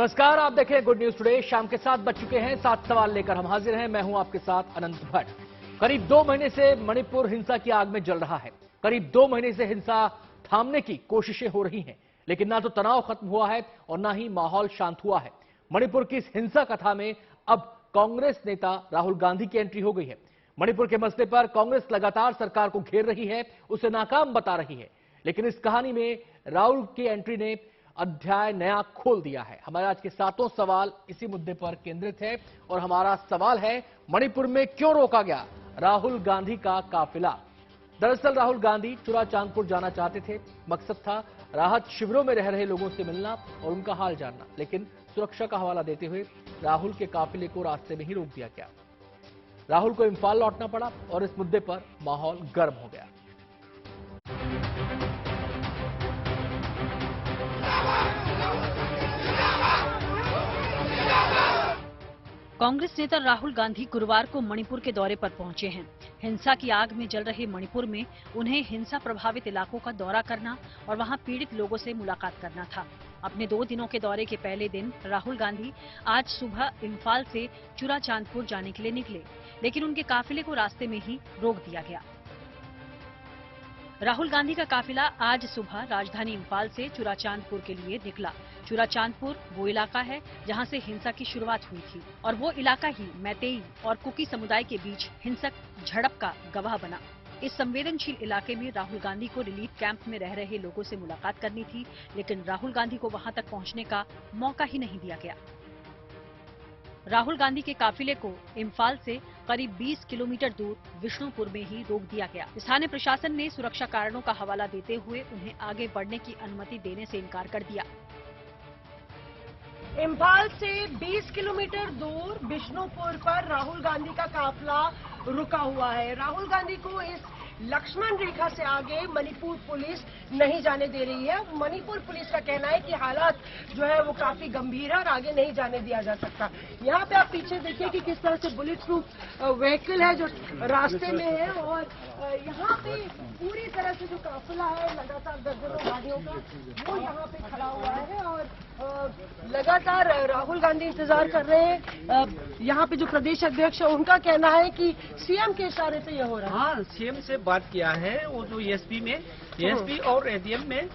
नमस्कार, आप देखें गुड न्यूज टुडे। शाम के 7 बज चुके हैं। 7 सवाल लेकर हम हाजिर हैं। मैं हूं आपके साथ अनंत भट्ट। करीब 2 महीने से मणिपुर हिंसा की आग में जल रहा है। करीब 2 महीने से हिंसा थामने की कोशिशें हो रही हैं, लेकिन ना तो तनाव खत्म हुआ है और ना ही माहौल शांत हुआ है। मणिपुर की इस हिंसा कथा में अब कांग्रेस नेता राहुल गांधी की एंट्री हो गई है। मणिपुर के मसले पर कांग्रेस लगातार सरकार को घेर रही है, उसे नाकाम बता रही है, लेकिन इस कहानी में राहुल की एंट्री ने अध्याय नया खोल दिया है। हमारे आज के 7 सवाल इसी मुद्दे पर केंद्रित है और हमारा सवाल है, मणिपुर में क्यों रोका गया राहुल गांधी का काफिला। दरअसल राहुल गांधी चुराचांदपुर जाना चाहते थे। मकसद था राहत शिविरों में रह रहे लोगों से मिलना और उनका हाल जानना, लेकिन सुरक्षा का हवाला देते हुए राहुल के काफिले को रास्ते में ही रोक दिया गया। राहुल को इंफाल लौटना पड़ा और इस मुद्दे पर माहौल गर्म हो गया। कांग्रेस नेता राहुल गांधी गुरुवार को मणिपुर के दौरे पर पहुंचे हैं। हिंसा की आग में जल रहे मणिपुर में उन्हें हिंसा प्रभावित इलाकों का दौरा करना और वहां पीड़ित लोगों से मुलाकात करना था। अपने 2 दिनों के दौरे के पहले दिन राहुल गांधी आज सुबह इम्फाल से चुराचांदपुर जाने के लिए निकले, लेकिन उनके काफिले को रास्ते में ही रोक दिया गया। राहुल गांधी का काफिला आज सुबह राजधानी इम्फाल से चुराचांदपुर के लिए निकला। चुराचांदपुर वो इलाका है जहां से हिंसा की शुरुआत हुई थी और वो इलाका ही मैतेई और कुकी समुदाय के बीच हिंसक झड़प का गवाह बना। इस संवेदनशील इलाके में राहुल गांधी को रिलीफ कैंप में रह रहे लोगों से मुलाकात करनी थी, लेकिन राहुल गांधी को वहां तक पहुंचने का मौका ही नहीं दिया गया। राहुल गांधी के काफिले को इम्फाल से करीब 20 किलोमीटर दूर विष्णुपुर में ही रोक दिया गया। स्थानीय प्रशासन ने सुरक्षा कारणों का हवाला देते हुए उन्हें आगे बढ़ने की अनुमति देने से इनकार कर दिया। इम्फाल से 20 किलोमीटर दूर बिष्णुपुर पर राहुल गांधी का काफिला रुका हुआ है। राहुल गांधी को इस लक्ष्मण रेखा से आगे मणिपुर पुलिस नहीं जाने दे रही है। मणिपुर पुलिस का कहना है कि हालात जो है वो काफी गंभीर है और आगे नहीं जाने दिया जा सकता। यहाँ पे आप पीछे देखिए कि किस तरह से बुलेट प्रूफ व्हीकल है जो रास्ते में है और यहाँ पे पूरी तरह से जो काफिला है लगातार दर्जनों गाड़ियों का वो यहाँ पे खड़ा हुआ है और लगातार राहुल गांधी इंतजार कर रहे हैं। यहाँ पे जो प्रदेश अध्यक्ष है उनका कहना है कि सीएम के इशारे से यह हो रहा है। हाँ, सीएम से बात किया है वो जो एसपी और एडीएम में।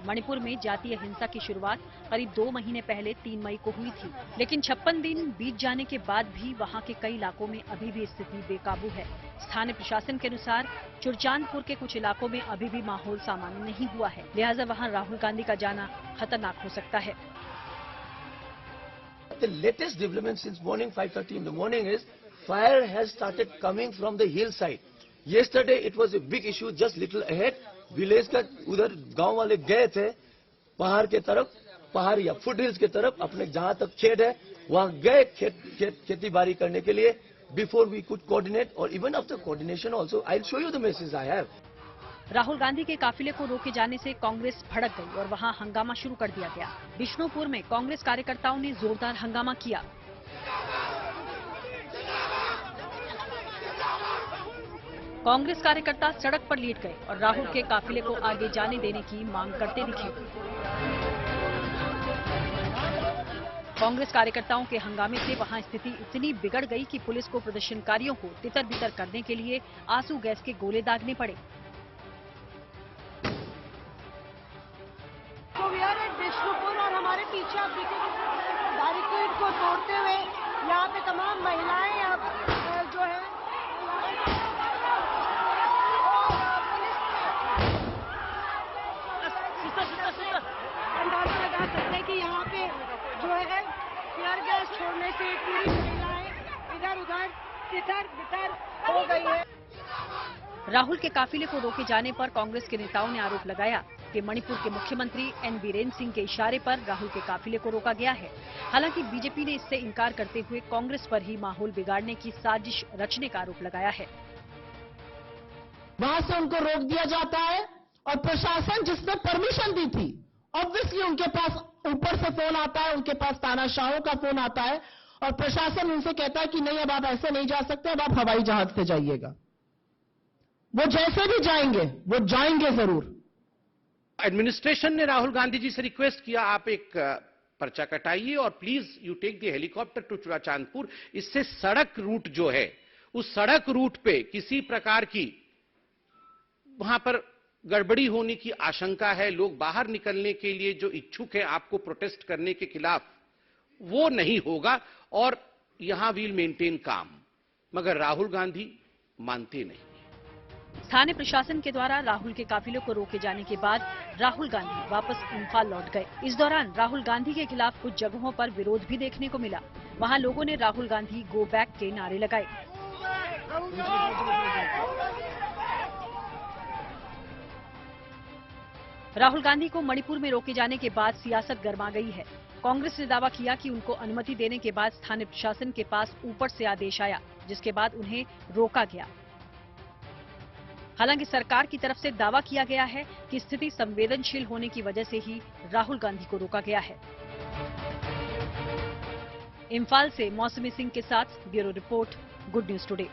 मणिपुर में जातीय हिंसा की शुरुआत करीब 2 महीने पहले 3 मई को हुई थी, लेकिन 56 दिन बीत जाने के बाद भी वहां के कई इलाकों में अभी भी स्थिति बेकाबू है। स्थानीय प्रशासन के अनुसार चुरचांदपुर के कुछ इलाकों में अभी भी माहौल सामान्य नहीं हुआ है, लिहाजा वहां राहुल गांधी का जाना खतरनाक हो सकता है। The latest development since morning 5:30 in the morning is fire has started coming from the hillside. Yesterday it was a big issue just little ahead. Village का उधर गांव वाले गए थे पहाड़ के तरफ, पहाड़ या फुट हिल्स के तरफ, अपने जहां तक खेत है वहां गए खेती बाड़ी करने के लिए। बिफोर वी कुड कोऑर्डिनेट और even after coordination also I will show you the message I have. Rahul Gandhi के काफिले को रोके जाने से कांग्रेस भड़क गई और वहां हंगामा शुरू कर दिया गया। बिष्णुपुर में कांग्रेस कार्यकर्ताओं ने जोरदार हंगामा किया। कांग्रेस कार्यकर्ता सड़क पर लेट गए और राहुल के काफिले को आगे जाने देने की मांग करते दिखे। कांग्रेस कार्यकर्ताओं के हंगामे से वहां स्थिति इतनी बिगड़ गई कि पुलिस को प्रदर्शनकारियों को तितर-बितर करने के लिए आंसू गैस के गोले दागने पड़े। बिष्णुपुर और हमारे पीछे आप देखिए बैरिकेड को तोड़ते हुए यहाँ पे तमाम महिलाएं जो है अंदाजा लगा सकते हैं कि यहाँ पे जो है टीयर गैस छोड़ने से पूरी महिलाएं इधर उधर तितर बितर हो गई है। राहुल के काफिले को रोके जाने पर कांग्रेस के नेताओं ने आरोप लगाया कि मणिपुर के मुख्यमंत्री एन बीरेन सिंह के इशारे पर राहुल के काफिले को रोका गया है। हालांकि बीजेपी ने इससे इनकार करते हुए कांग्रेस पर ही माहौल बिगाड़ने की साजिश रचने का आरोप लगाया है। वहां से उनको रोक दिया जाता है और प्रशासन जिसने परमिशन दी थी ऑब्वियसली उनके पास ऊपर से फोन आता है, उनके पास तानाशाहों का फोन आता है और प्रशासन उनसे कहता है कि नहीं अब आप ऐसे नहीं जा सकते, अब आप हवाई जहाज से जाइएगा। वो जैसे भी जाएंगे वो जाएंगे जरूर। एडमिनिस्ट्रेशन ने राहुल गांधी जी से रिक्वेस्ट किया आप एक पर्चा कटाइए और please you take the helicopter to Churachandpur. इससे सड़क रूट जो है, उस सड़क रूट पे किसी प्रकार की वहां पर गड़बड़ी होने की आशंका है। लोग बाहर निकलने के लिए जो इच्छुक है आपको प्रोटेस्ट करने के खिलाफ, वो नहीं होगा और यहां वील मेंटेन काम। मगर राहुल गांधी मानते नहीं। स्थानीय प्रशासन के द्वारा राहुल के काफिले को रोके जाने के बाद राहुल गांधी वापस इंफाल लौट गए। इस दौरान राहुल गांधी के खिलाफ कुछ जगहों पर विरोध भी देखने को मिला। वहां लोगों ने राहुल गांधी गो बैक के नारे लगाए। राहुल गांधी को मणिपुर में रोके जाने के बाद सियासत गर्मा गई है। कांग्रेस ने दावा किया कि उनको अनुमति देने के बाद स्थानीय प्रशासन के पास ऊपर से आदेश आया, जिसके बाद उन्हें रोका गया। हालांकि सरकार की तरफ से दावा किया गया है कि स्थिति संवेदनशील होने की वजह से ही राहुल गांधी को रोका गया है। इंफाल से मौसमी सिंह के साथ bureau report, good news today.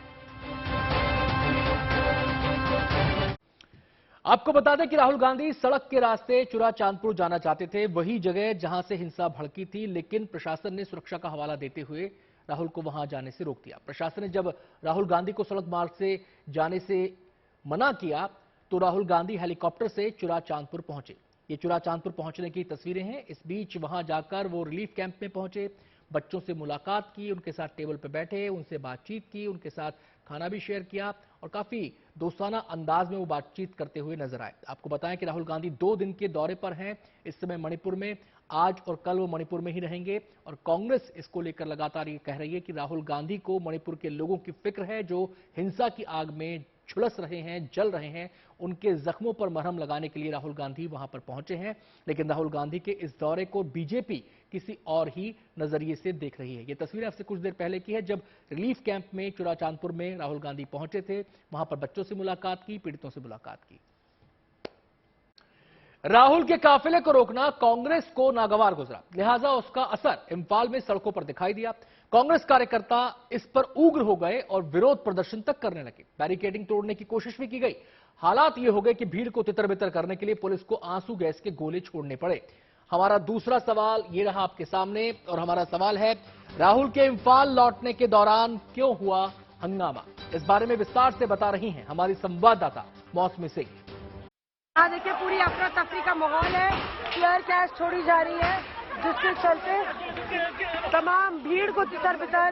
आपको बता दें कि राहुल गांधी सड़क के रास्ते चुराचांदपुर जाना चाहते थे, वही जगह जहां से हिंसा भड़की थी, लेकिन प्रशासन ने सुरक्षा का हवाला देते हुए राहुल को वहां जाने से रोक दिया। प्रशासन ने जब राहुल गांधी को सड़क मार्ग से जाने से मना किया तो राहुल गांधी हेलीकॉप्टर से चुराचांदपुर पहुंचे। ये चुराचांदपुर पहुंचने की तस्वीरें हैं। इस बीच वहां जाकर वो रिलीफ कैंप में पहुंचे, बच्चों से मुलाकात की, उनके साथ टेबल पर बैठे, उनसे बातचीत की, उनके साथ खाना भी शेयर किया और काफी दोस्ताना अंदाज में वो बातचीत करते हुए नजर आए। आपको बताएं कि राहुल गांधी 2 दिन के दौरे पर हैं इस समय मणिपुर में। आज और कल वो मणिपुर में ही रहेंगे और कांग्रेस इसको लेकर लगातार ये कह रही है कि राहुल गांधी को मणिपुर के लोगों की फिक्र है जो हिंसा की आग में झुलस रहे हैं, जल रहे हैं। उनके जख्मों पर मरहम लगाने के लिए राहुल गांधी वहां पर पहुंचे हैं। लेकिन राहुल गांधी के इस दौरे को बीजेपी किसी और ही नजरिए से देख रही है। ये तस्वीरें आपसे कुछ देर पहले की है, जब रिलीफ कैंप में चुराचांदपुर में राहुल गांधी पहुंचे थे। वहां पर बच्चों से मुलाकात की, पीड़ितों से मुलाकात की। राहुल के काफिले को रोकना कांग्रेस को नागवार गुजरा, लिहाजा उसका असर इंफाल में सड़कों पर दिखाई दिया। कांग्रेस कार्यकर्ता इस पर उग्र हो गए और विरोध प्रदर्शन तक करने लगे। बैरिकेडिंग तोड़ने की कोशिश भी की गई। हालात ये हो गए कि भीड़ को तितर-बितर करने के लिए पुलिस को आंसू गैस के गोले छोड़ने पड़े। हमारा दूसरा सवाल ये रहा आपके सामने और हमारा सवाल है, राहुल के इंफाल लौटने के दौरान क्यों हुआ हंगामा? इस बारे में विस्तार से बता रही हैं हमारी संवाददाता मौसमी सिंह। देखिए, पूरी अफरा तफरी का माहौल है, टीयर गैस छोड़ी जा रही है, जिसके चलते तमाम भीड़ को तितर बितर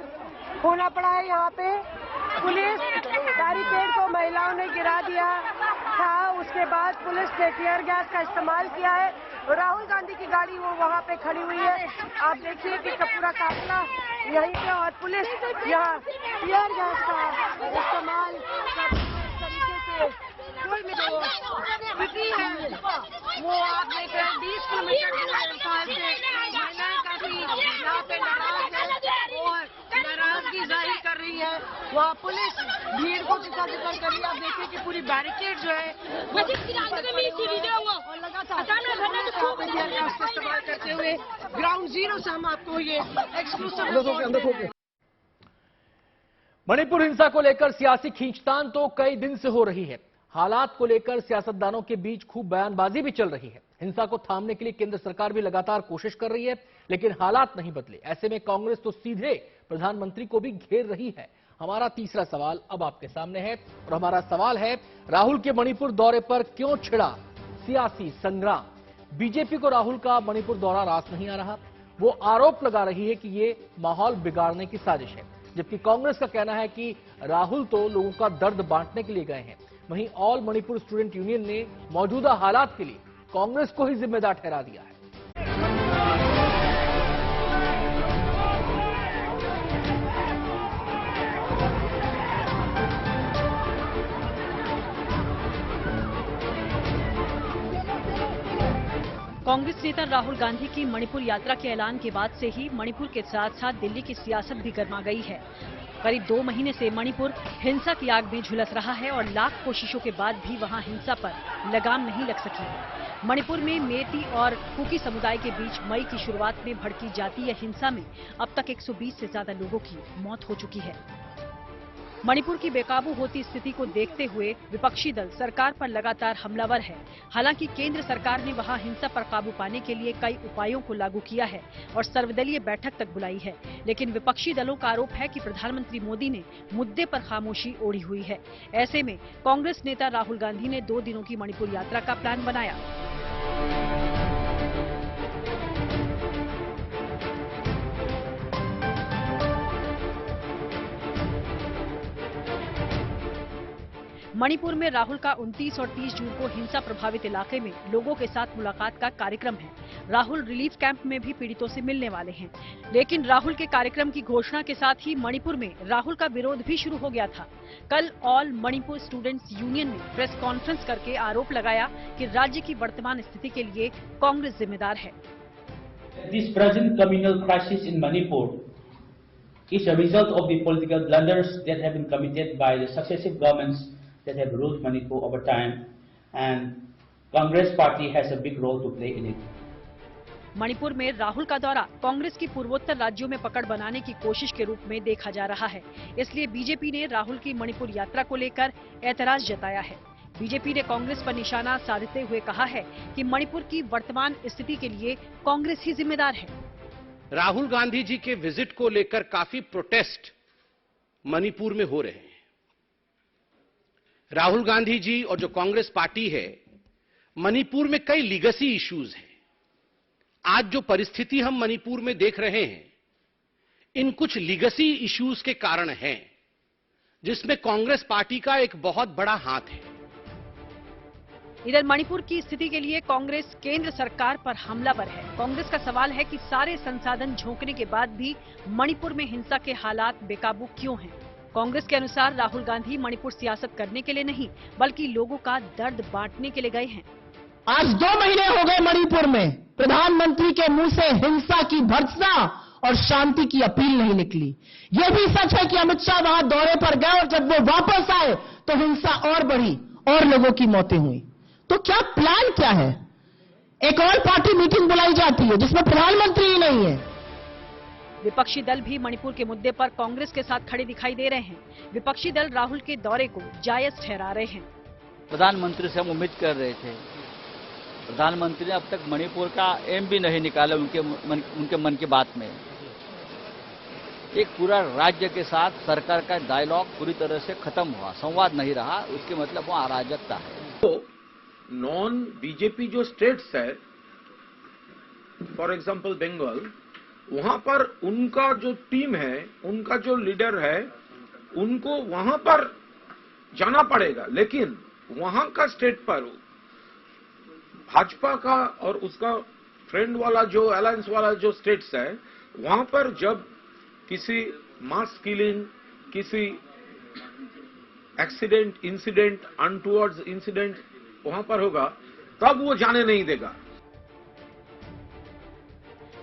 होना पड़ा है। यहाँ पे पुलिस बैरिकेड को महिलाओं ने गिरा दिया था, उसके बाद पुलिस ने टीयर गैस का इस्तेमाल किया है। राहुल गांधी की गाड़ी वो वहाँ पे खड़ी हुई है, आप देखिए कि पूरा काफिला यहीं पे और पुलिस यहाँ टीयर गैस का इस्तेमाल तरीके से स्थिति है वो आप देख रहे हैं। 20 किलोमीटर इंफाल से महिलाएं काफी यहाँ पे नाराज है और नाराजगी जाहिर कर रही है। वहाँ पुलिस भीड़ को तितर बितर कर रही है। आप देखिए कि पूरी बैरिकेड जो है और लगातार इस्तेमाल करते हुए ग्राउंड जीरो से हम आपको ये एक्सक्लूसिव। मणिपुर हिंसा को लेकर सियासी खींचतान तो कई दिन से हो रही है। हालात को लेकर सियासतदानों के बीच खूब बयानबाजी भी चल रही है। हिंसा को थामने के लिए केंद्र सरकार भी लगातार कोशिश कर रही है, लेकिन हालात नहीं बदले। ऐसे में कांग्रेस तो सीधे प्रधानमंत्री को भी घेर रही है। हमारा तीसरा सवाल अब आपके सामने है और हमारा सवाल है, राहुल के मणिपुर दौरे पर क्यों छिड़ा सियासी संग्राम? बीजेपी को राहुल का मणिपुर दौरा रास नहीं आ रहा। वो आरोप लगा रही है कि ये माहौल बिगाड़ने की साजिश है, जबकि कांग्रेस का कहना है कि राहुल तो लोगों का दर्द बांटने के लिए गए हैं। वहीं ऑल मणिपुर स्टूडेंट यूनियन ने मौजूदा हालात के लिए कांग्रेस को ही जिम्मेदार ठहरा दिया है। कांग्रेस नेता राहुल गांधी की मणिपुर यात्रा के ऐलान के बाद से ही मणिपुर के साथ साथ दिल्ली की सियासत भी गर्मा गई है। करीब 2 महीने से मणिपुर हिंसा की आग में झुलस रहा है और लाख कोशिशों के बाद भी वहां हिंसा पर लगाम नहीं लग सकी। मणिपुर में मेती और कुकी समुदाय के बीच मई की शुरुआत में भड़की जातीय हिंसा में अब तक 120 से ज्यादा लोगों की मौत हो चुकी है। मणिपुर की बेकाबू होती स्थिति को देखते हुए विपक्षी दल सरकार पर लगातार हमलावर है। हालांकि केंद्र सरकार ने वहां हिंसा पर काबू पाने के लिए कई उपायों को लागू किया है और सर्वदलीय बैठक तक बुलाई है, लेकिन विपक्षी दलों का आरोप है कि प्रधानमंत्री मोदी ने मुद्दे पर खामोशी ओढ़ी हुई है। ऐसे में कांग्रेस नेता राहुल गांधी ने 2 दिनों की मणिपुर यात्रा का प्लान बनाया। मणिपुर में राहुल का 29 और 30 जून को हिंसा प्रभावित इलाके में लोगों के साथ मुलाकात का कार्यक्रम है। राहुल रिलीफ कैंप में भी पीड़ितों से मिलने वाले हैं, लेकिन राहुल के कार्यक्रम की घोषणा के साथ ही मणिपुर में राहुल का विरोध भी शुरू हो गया था। कल ऑल मणिपुर स्टूडेंट्स यूनियन ने प्रेस कॉन्फ्रेंस करके आरोप लगाया कि राज्य की वर्तमान स्थिति के लिए कांग्रेस जिम्मेदार है। This present communal crisis in Manipur is a result of the political blunders that have been committed by the successive governments that have ruled Manipur over time, and Congress party has a big role to play in it. Manipur में राहुल का दौरा कांग्रेस की पूर्वोत्तर राज्यों में पकड़ बनाने की कोशिश के रूप में देखा जा रहा है। इसलिए बीजेपी ने राहुल की मणिपुर यात्रा को लेकर ऐतराज जताया है। बीजेपी ने कांग्रेस पर निशाना साधते हुए कहा है कि मणिपुर की वर्तमान स्थिति के लिए कांग्रेस ही जिम्मेदार है। राहुल गांधी जी के विजिट को लेकर काफी प्रोटेस्ट मणिपुर में हो रहे हैं। राहुल गांधी जी और जो कांग्रेस पार्टी है, मणिपुर में कई लीगेसी इश्यूज हैं। आज जो परिस्थिति हम मणिपुर में देख रहे हैं, इन कुछ लीगेसी इश्यूज के कारण हैं, जिसमें कांग्रेस पार्टी का एक बहुत बड़ा हाथ है। इधर मणिपुर की स्थिति के लिए कांग्रेस केंद्र सरकार पर हमलावर है। कांग्रेस का सवाल है कि सारे संसाधन झोंकने के बाद भी मणिपुर में हिंसा के हालात बेकाबू क्यों हैं? कांग्रेस के अनुसार राहुल गांधी मणिपुर सियासत करने के लिए नहीं, बल्कि लोगों का दर्द बांटने के लिए गए हैं। आज 2 महीने हो गए मणिपुर में प्रधानमंत्री के मुंह से हिंसा की भर्त्सना और शांति की अपील नहीं निकली। यह भी सच है कि अमित शाह वहां दौरे पर गए और जब वो वापस आए तो हिंसा और बढ़ी और लोगों की मौतें हुई। तो क्या प्लान क्या है? एक और पार्टी मीटिंग बुलाई जाती है जिसमें प्रधानमंत्री ही नहीं है। विपक्षी दल भी मणिपुर के मुद्दे पर कांग्रेस के साथ खड़े दिखाई दे रहे हैं। विपक्षी दल राहुल के दौरे को जायज ठहरा रहे हैं। प्रधानमंत्री से हम उम्मीद कर रहे थे, प्रधानमंत्री ने अब तक मणिपुर का एम भी नहीं निकाला उनके मन की बात में। एक पूरा राज्य के साथ सरकार का डायलॉग पूरी तरह से खत्म हुआ, संवाद नहीं रहा, उसके मतलब वो अराजकता है। तो नॉन बीजेपी जो स्टेट्स है, फॉर एग्जांपल बंगाल, वहां पर उनका जो टीम है, उनका जो लीडर है, उनको वहां पर जाना पड़ेगा। लेकिन वहां का स्टेट पर भाजपा का और उसका फ्रेंड वाला जो अलायंस वाला जो स्टेट्स है, वहां पर जब किसी मास किलिंग, किसी एक्सीडेंट, इंसिडेंट, अनटुवर्ड्स इंसिडेंट वहां पर होगा, तब वो जाने नहीं देगा।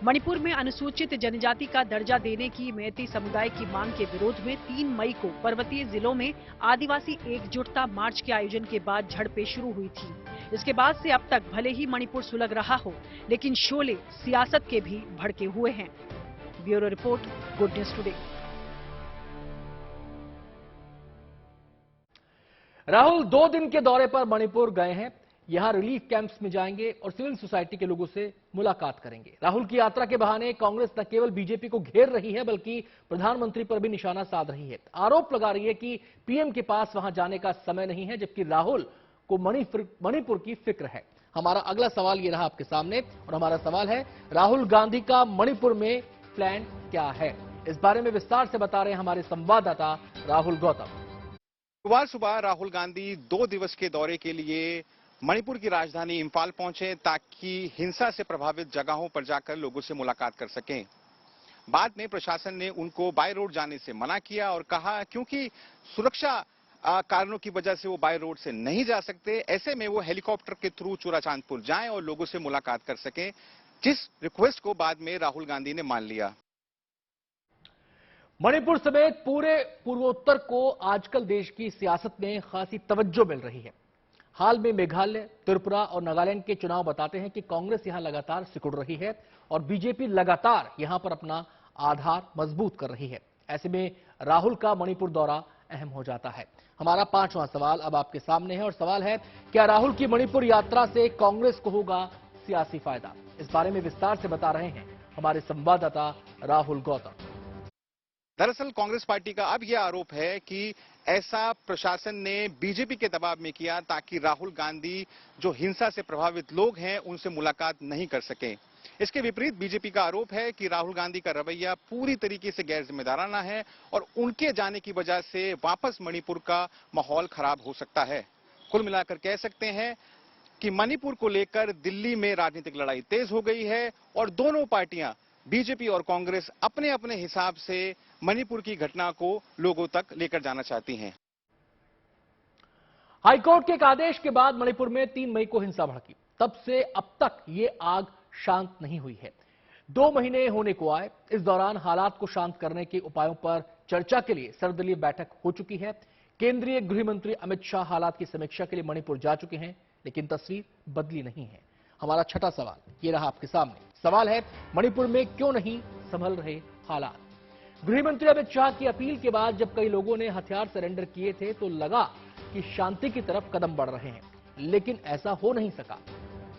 मणिपुर में अनुसूचित जनजाति का दर्जा देने की मैती समुदाय की मांग के विरोध में 3 मई को पर्वतीय जिलों में आदिवासी एकजुटता मार्च के आयोजन के बाद झड़पें शुरू हुई थी। इसके बाद से अब तक भले ही मणिपुर सुलग रहा हो, लेकिन शोले सियासत के भी भड़के हुए हैं। Bureau report, good news today. Rahul 2 दिन के दौरे पर मणिपुर गए हैं। यहां रिलीफ कैंप्स में जाएंगे और सिविल सोसाइटी के लोगों से मुलाकात करेंगे। राहुल की यात्रा के बहाने कांग्रेस न केवल बीजेपी को घेर रही है, बल्कि प्रधानमंत्री पर भी निशाना साध रही है। आरोप लगा रही है कि पीएम के पास वहां जाने का समय नहीं है, जबकि राहुल को मणिपुर की फिक्र है। हमारा अगला सवाल ये रहा आपके सामने, और हमारा सवाल है, राहुल गांधी का मणिपुर में प्लान क्या है? इस बारे में विस्तार से बता रहे हैं हमारे संवाददाता राहुल गौतम। सुबह राहुल गांधी 2 दिवस के दौरे के लिए मणिपुर की राजधानी इंफाल पहुंचे, ताकि हिंसा से प्रभावित जगहों पर जाकर लोगों से मुलाकात कर सकें। बाद में प्रशासन ने उनको बाय रोड जाने से मना किया और कहा क्योंकि सुरक्षा कारणों की वजह से वो बाय रोड से नहीं जा सकते, ऐसे में वो हेलीकॉप्टर के थ्रू चूराचांदपुर जाएं और लोगों से मुलाकात कर सकें, जिस रिक्वेस्ट को बाद में राहुल गांधी ने मान लिया। मणिपुर समेत पूरे पूर्वोत्तर को आजकल देश की सियासत में खासी तवज्जो मिल रही है। हाल में मेघालय, त्रिपुरा और नागालैंड के चुनाव बताते हैं कि कांग्रेस यहां लगातार सिकुड़ रही है और बीजेपी लगातार यहां पर अपना आधार मजबूत कर रही है। ऐसे में राहुल का मणिपुर दौरा अहम हो जाता है। हमारा 5वां सवाल अब आपके सामने है और सवाल है, क्या राहुल की मणिपुर यात्रा से कांग्रेस को होगा सियासी फायदा? इस बारे में विस्तार से बता रहे हैं हमारे संवाददाता राहुल गौतम। दरअसल कांग्रेस पार्टी का अब यह आरोप है कि ऐसा प्रशासन ने बीजेपी के दबाव में किया ताकि राहुल गांधी जो हिंसा से प्रभावित लोग हैं उनसे मुलाकात नहीं कर सके। इसके विपरीत बीजेपी का आरोप है कि राहुल गांधी का रवैया पूरी तरीके से गैर जिम्मेदाराना है और उनके जाने की वजह से वापस मणिपुर का माहौल खराब हो सकता है। कुल मिलाकर कह सकते हैं कि मणिपुर को लेकर दिल्ली में राजनीतिक लड़ाई तेज हो गई है और दोनों पार्टियां बीजेपी और कांग्रेस अपने अपने हिसाब से मणिपुर की घटना को लोगों तक लेकर जाना चाहती हैं। हाईकोर्ट के एक आदेश के बाद मणिपुर में 3 मई को हिंसा भड़की। तब से अब तक ये आग शांत नहीं हुई है। 2 महीने होने को आए। इस दौरान हालात को शांत करने के उपायों पर चर्चा के लिए सर्वदलीय बैठक हो चुकी है। केंद्रीय गृह मंत्री अमित शाह हालात की समीक्षा के लिए मणिपुर जा चुके हैं, लेकिन तस्वीर बदली नहीं है। हमारा 6वां सवाल ये रहा आपके सामने। सवाल है, मणिपुर में क्यों नहीं संभल रहे हालात? गृह मंत्री अमित शाह की अपील के बाद जब कई लोगों ने हथियार सरेंडर किए थे तो लगा कि शांति की तरफ कदम बढ़ रहे हैं, लेकिन ऐसा हो नहीं सका।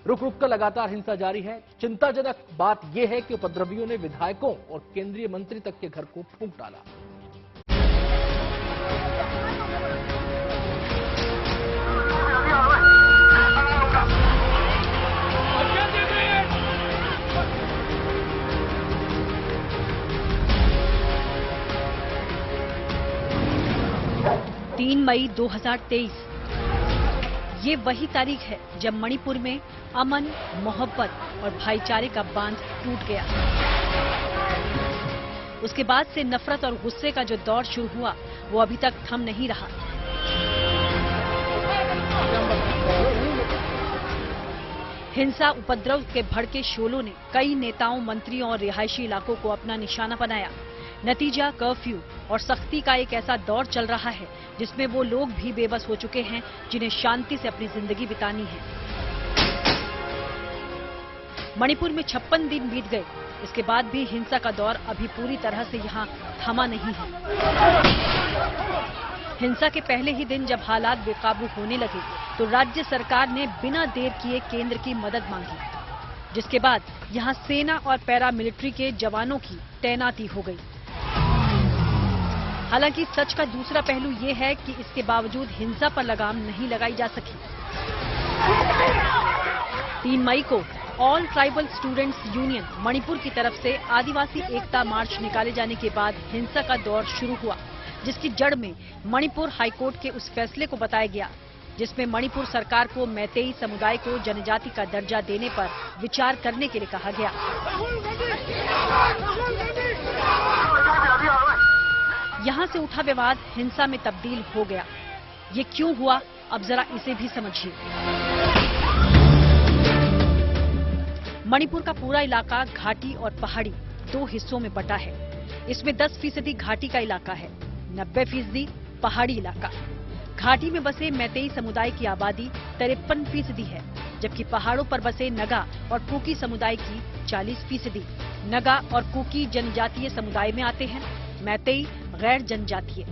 रुक रुक कर लगातार हिंसा जारी है। चिंताजनक बात यह है कि उपद्रवियों ने विधायकों और केंद्रीय मंत्री तक के घर को फूंक डाला। तीन मई 2023 ये वही तारीख है जब मणिपुर में अमन, मोहब्बत और भाईचारे का बांध टूट गया। उसके बाद से नफरत और गुस्से का जो दौर शुरू हुआ वो अभी तक थम नहीं रहा। हिंसा उपद्रव के भड़के शोलों ने कई नेताओं, मंत्रियों और रिहायशी इलाकों को अपना निशाना बनाया। नतीजा कर्फ्यू और सख्ती का एक ऐसा दौर चल रहा है जिसमें वो लोग भी बेबस हो चुके हैं जिन्हें शांति से अपनी जिंदगी बितानी है। मणिपुर में 56 दिन बीत गए। इसके बाद भी हिंसा का दौर अभी पूरी तरह से यहाँ थमा नहीं है। हिंसा के पहले ही दिन जब हालात बेकाबू होने लगे तो राज्य सरकार ने बिना देर किए केंद्र की मदद मांगी, जिसके बाद यहाँ सेना और पैरामिलिट्री के जवानों की तैनाती हो गई। हालांकि सच का दूसरा पहलू ये है कि इसके बावजूद हिंसा पर लगाम नहीं लगाई जा सकी। 3 मई को all tribal students union Manipur की तरफ से आदिवासी एकता मार्च निकाले जाने के बाद हिंसा का दौर शुरू हुआ, जिसकी जड़ में मणिपुर हाईकोर्ट के उस फैसले को बताया गया जिसमें मणिपुर सरकार को मैतेई समुदाय को जनजाति का दर्जा देने पर विचार करने के लिए कहा गया। यहाँ से उठा विवाद हिंसा में तब्दील हो गया। ये क्यों हुआ, अब जरा इसे भी समझिए। मणिपुर का पूरा इलाका घाटी और पहाड़ी 2 हिस्सों में बटा है। इसमें 10% घाटी का इलाका है, 90% पहाड़ी इलाका। घाटी में बसे मैतेई समुदाय की आबादी 53% है, जबकि पहाड़ों पर बसे नगा और कुकी समुदाय की 40%। नगा और कुकी जनजातीय समुदाय में आते हैं, मैतेई गैर जनजातीय।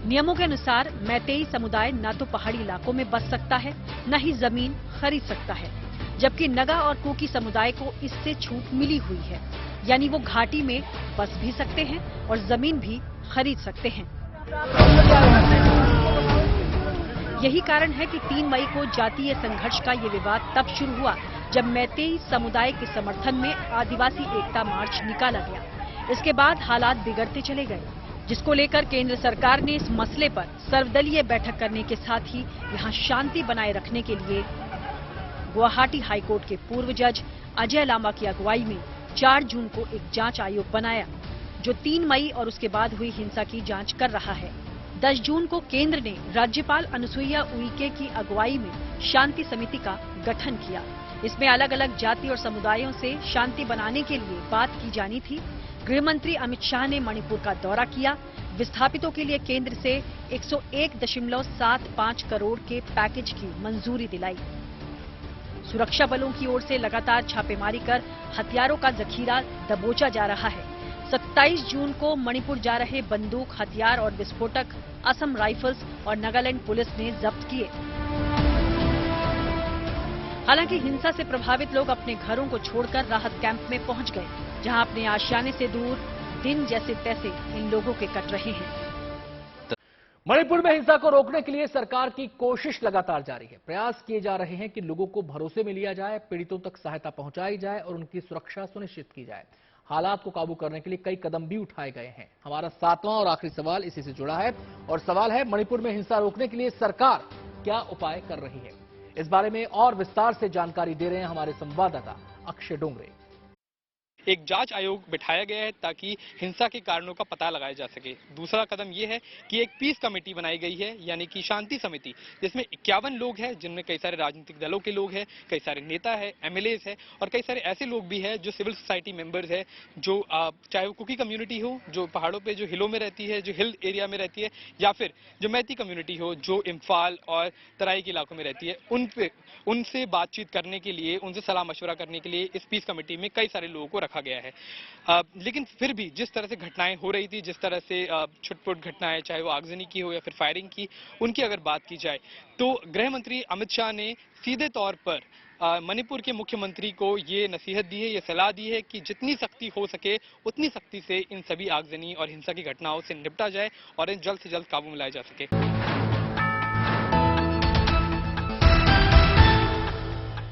नियमों के अनुसार मैतेई समुदाय न तो पहाड़ी इलाकों में बस सकता है, न ही जमीन खरीद सकता है, जबकि नगा और कुकी समुदाय को इससे छूट मिली हुई है, यानी वो घाटी में बस भी सकते हैं और जमीन भी खरीद सकते हैं। यही कारण है कि 3 मई को जातीय संघर्ष का ये विवाद तब शुरू हुआ जब मैतेई समुदाय के समर्थन में आदिवासी एकता मार्च निकाला गया। इसके बाद हालात बिगड़ते चले गए, जिसको लेकर केंद्र सरकार ने इस मसले पर सर्वदलीय बैठक करने के साथ ही यहाँ शांति बनाए रखने के लिए गुवाहाटी हाईकोर्ट के पूर्व जज अजय लांबा की अगुवाई में 4 जून को एक जांच आयोग बनाया, जो 3 मई और उसके बाद हुई हिंसा की जांच कर रहा है। 10 जून को केंद्र ने राज्यपाल अनुसुईया उइके की अगुवाई में शांति समिति का गठन किया। इसमें अलग अलग जाति और समुदायों से शांति बनाने के लिए बात की जानी थी। गृह मंत्री अमित शाह ने मणिपुर का दौरा किया। विस्थापितों के लिए केंद्र से 101.75 करोड़ के पैकेज की मंजूरी दिलाई। सुरक्षा बलों की ओर से लगातार छापेमारी कर हथियारों का जखीरा दबोचा जा रहा है। 27 जून को मणिपुर जा रहे बंदूक, हथियार और विस्फोटक असम राइफल्स और नागालैंड पुलिस ने जब्त किए। हालांकि हिंसा से प्रभावित लोग अपने घरों को छोड़कर राहत कैंप में पहुंच गए, जहां अपने आशियाने से दूर दिन जैसे तैसे इन लोगों के कट रहे हैं। मणिपुर में हिंसा को रोकने के लिए सरकार की कोशिश लगातार जारी है। प्रयास किए जा रहे हैं कि लोगों को भरोसे में लिया जाए, पीड़ितों तक सहायता पहुंचाई जाए और उनकी सुरक्षा सुनिश्चित की जाए। हालात को काबू करने के लिए कई कदम भी उठाए गए हैं। हमारा 7वां और आखिरी सवाल इसी से जुड़ा है और सवाल है, मणिपुर में हिंसा रोकने के लिए सरकार क्या उपाय कर रही है? इस बारे में और विस्तार से जानकारी दे रहे हैं हमारे संवाददाता अक्षय डोंगरे। एक जांच आयोग बिठाया गया है ताकि हिंसा के कारणों का पता लगाया जा सके। दूसरा कदम यह है कि एक पीस कमेटी बनाई गई है, यानी कि शांति समिति, जिसमें 51 लोग हैं, जिनमें कई सारे राजनीतिक दलों के लोग हैं, कई सारे नेता है, एमएलएज है और कई सारे ऐसे लोग भी हैं जो सिविल सोसाइटी मेंबर्स है, जो चाहे वो कुकी कम्युनिटी हो जो पहाड़ों पे जो हिलों में रहती है, जो हिल एरिया में रहती है, या फिर जो मैती कम्युनिटी हो जो इम्फाल और तराई के इलाकों में रहती है, उनसे बातचीत करने के लिए, उनसे सलाह मशवरा करने के लिए इस पीस कमेटी में कई सारे लोगों को रखा गया है। लेकिन फिर भी जिस तरह से घटनाएं हो रही थी, जिस तरह से छुटपुट घटनाएं, चाहे वो आगजनी की हो या फिर फायरिंग की, उनकी अगर बात की जाए तो गृह मंत्री अमित शाह ने सीधे तौर पर मणिपुर के मुख्यमंत्री को ये नसीहत दी है, ये सलाह दी है कि जितनी सख्ती हो सके उतनी सख्ती से इन सभी आगजनी और हिंसा की घटनाओं से निपटा जाए और इन जल्द से जल्द काबू में लाया जा सके।